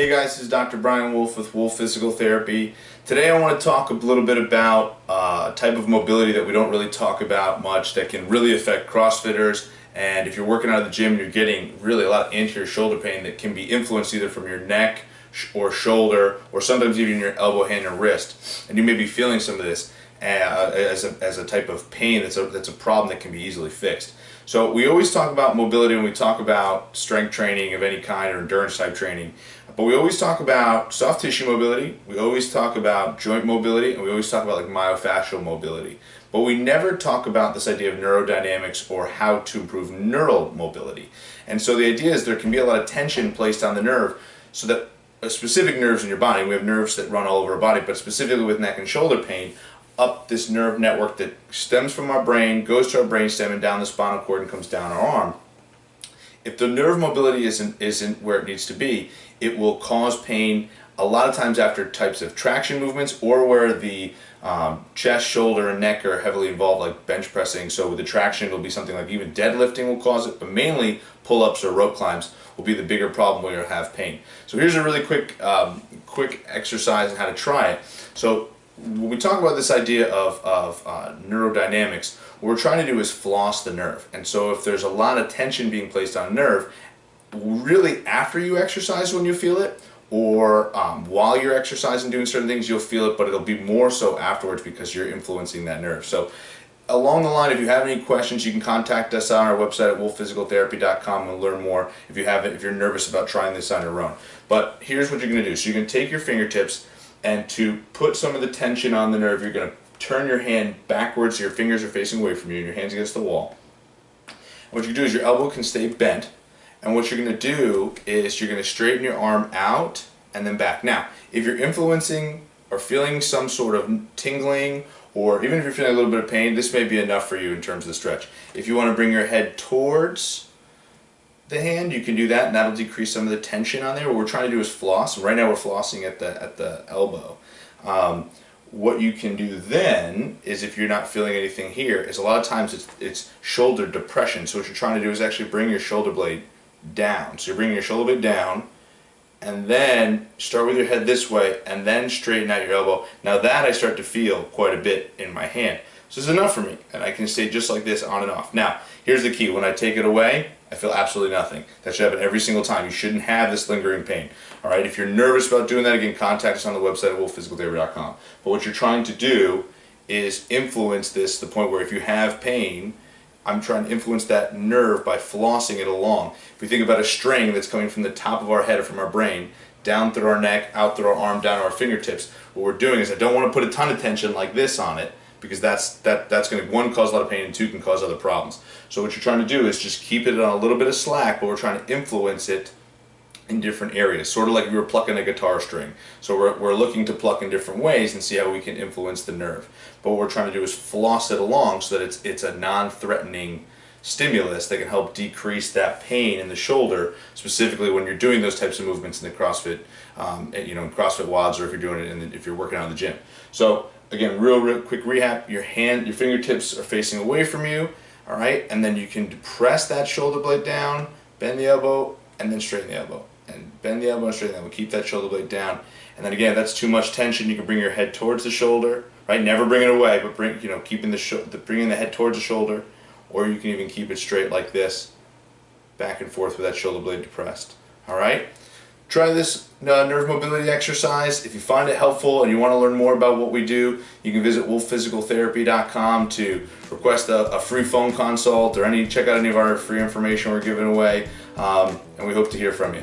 Hey guys, this is Dr. Brian Wolfe with Wolfe Physical Therapy. Today I want to talk a little bit about a type of mobility that we don't really talk about much that can really affect CrossFitters. And if you're working out of the gym and you're getting really a lot of anterior shoulder pain that can be influenced either from your neck or shoulder or sometimes even your elbow, hand, and wrist. And you may be feeling some of this as a type of pain that's a problem that can be easily fixed. So we always talk about mobility when we talk about strength training of any kind or endurance type training. But we always talk about soft tissue mobility, we always talk about joint mobility, and we always talk about like myofascial mobility. But we never talk about this idea of neurodynamics or how to improve neural mobility. And so the idea is there can be a lot of tension placed on the nerve so that specific nerves in your body, we have nerves that run all over our body, but specifically with neck and shoulder pain, up this nerve network that stems from our brain, goes to our brainstem and down the spinal cord and comes down our arm. If the nerve mobility isn't where it needs to be, it will cause pain a lot of times after types of traction movements or where the chest, shoulder, and neck are heavily involved, like bench pressing. So with the traction, it'll be something like even deadlifting will cause it, but mainly pull-ups or rope climbs will be the bigger problem where you'll have pain. So here's a really quick exercise on how to try it. So when we talk about this idea of neurodynamics, what we're trying to do is floss the nerve. And so if there's a lot of tension being placed on a nerve, really after you exercise when you feel it, or while you're exercising doing certain things, you'll feel it, but it'll be more so afterwards because you're influencing that nerve. So along the line, if you have any questions, you can contact us on our website at wolfphysicaltherapy.com and learn more if you're nervous about trying this on your own. But here's what you're going to do. So you're going to take your fingertips, and to put some of the tension on the nerve, you're going to turn your hand backwards so your fingers are facing away from you and your hand's against the wall. And what you do is your elbow can stay bent, and what you're going to do is you're going to straighten your arm out and then back. Now, if you're influencing or feeling some sort of tingling, or even if you're feeling a little bit of pain, this may be enough for you in terms of the stretch. If you want to bring your head towards the hand, you can do that, and that'll decrease some of the tension on there. What we're trying to do is floss. Right now we're flossing at the elbow. What you can do then is, if you're not feeling anything here, is a lot of times it's shoulder depression. So what you're trying to do is actually bring your shoulder blade down. So you're bringing your shoulder blade down, and then start with your head this way, and then straighten out your elbow. Now that I start to feel quite a bit in my hand. So this is enough for me, and I can stay just like this on and off. Now, here's the key. When I take it away, I feel absolutely nothing. That should happen every single time. You shouldn't have this lingering pain. All right, if you're nervous about doing that, again, contact us on the website at wolfphysicaltherapy.com. But what you're trying to do is influence this to the point where if you have pain, I'm trying to influence that nerve by flossing it along. If we think about a string that's coming from the top of our head or from our brain, down through our neck, out through our arm, down to our fingertips, what we're doing is I don't want to put a ton of tension like this on it, because that's going to, one, cause a lot of pain, and two, can cause other problems. So what you're trying to do is just keep it on a little bit of slack, but we're trying to influence it in different areas, sort of like if we were plucking a guitar string. So we're looking to pluck in different ways and see how we can influence the nerve. But what we're trying to do is floss it along so that it's a non-threatening stimulus that can help decrease that pain in the shoulder, specifically when you're doing those types of movements in the CrossFit, in CrossFit WODs, or if you're doing it if you're working out in the gym. So again, real quick recap: your fingertips are facing away from you, all right, and then you can depress that shoulder blade down, bend the elbow, and then straighten the elbow, and bend the elbow and straighten the elbow. Keep that shoulder blade down, and then again, if that's too much tension, you can bring your head towards the shoulder, right? Never bring it away, but bringing the head towards the shoulder, or you can even keep it straight like this, back and forth with that shoulder blade depressed. All right. Try this nerve mobility exercise. If you find it helpful and you want to learn more about what we do, you can visit wolfphysicaltherapy.com to request a free phone consult or check out any of our free information we're giving away, and we hope to hear from you.